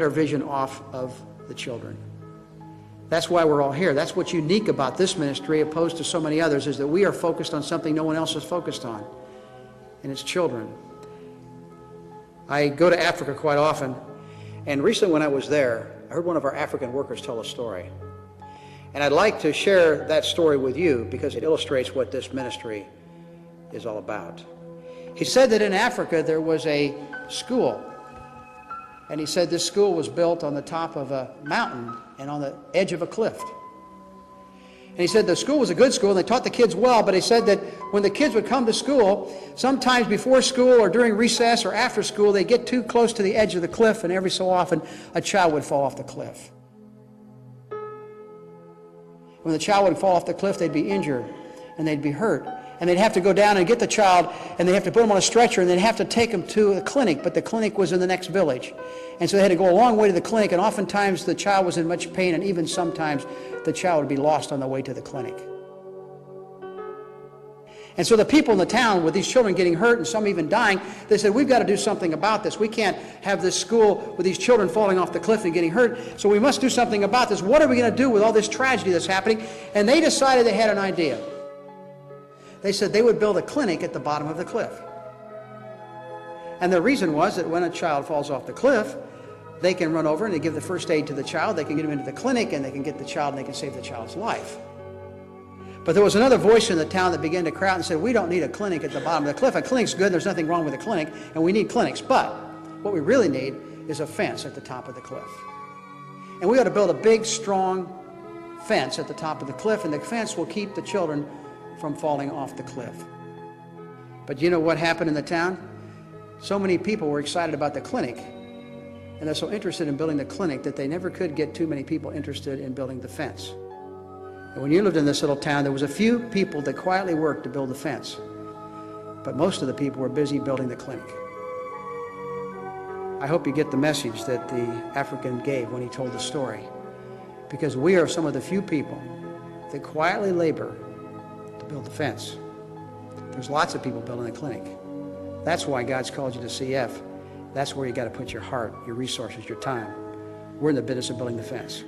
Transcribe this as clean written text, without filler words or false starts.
our vision off of the children. That's why we're all here. That's what's unique about this ministry opposed to so many others, is that we are focused on something no one else is focused on, and it's children. I go to Africa quite often, and recently when I was there, I heard one of our African workers tell a story. And I'd like to share that story with you because it illustrates what this ministry is all about. He said that in Africa there was a school, and he said this school was built on the top of a mountain and on the edge of a cliff. And he said the school was a good school and they taught the kids well, but he said that when the kids would come to school, sometimes before school or during recess or after school, they'd get too close to the edge of the cliff, and every so often a child would fall off the cliff. When the child would fall off the cliff, they'd be injured and they'd be hurt. And they'd have to go down and get the child, and they'd have to put him on a stretcher, and they'd have to take him to a clinic, but the clinic was in the next village. And so they had to go a long way to the clinic, and oftentimes the child was in much pain, and even sometimes the child would be lost on the way to the clinic. And so the people in the town, with these children getting hurt and some even dying, they said, we've got to do something about this. We can't have this school with these children falling off the cliff and getting hurt, so we must do something about this. What are we going to do with all this tragedy that's happening? And they decided they had an idea. They said they would build a clinic at the bottom of the cliff. And the reason was that when a child falls off the cliff, they can run over and they give the first aid to the child, they can get him into the clinic, and they can get the child and they can save the child's life. But there was another voice in the town that began to cry out and said, we don't need a clinic at the bottom of the cliff. A clinic's good, there's nothing wrong with a clinic, and we need clinics. But what we really need is a fence at the top of the cliff. And we ought to build a big, strong fence at the top of the cliff, and the fence will keep the children from falling off the cliff. But you know what happened in the town? So many people were excited about the clinic, and they're so interested in building the clinic that they never could get too many people interested in building the fence. And when you lived in this little town, there was a few people that quietly worked to build the fence, but most of the people were busy building the clinic. I hope you get the message that the African gave when he told the story, because we are some of the few people that quietly labor to build the fence. There's lots of people building the clinic. That's why God's called you to CF. That's where you got to put your heart, your resources, your time. We're in the business of building the fence.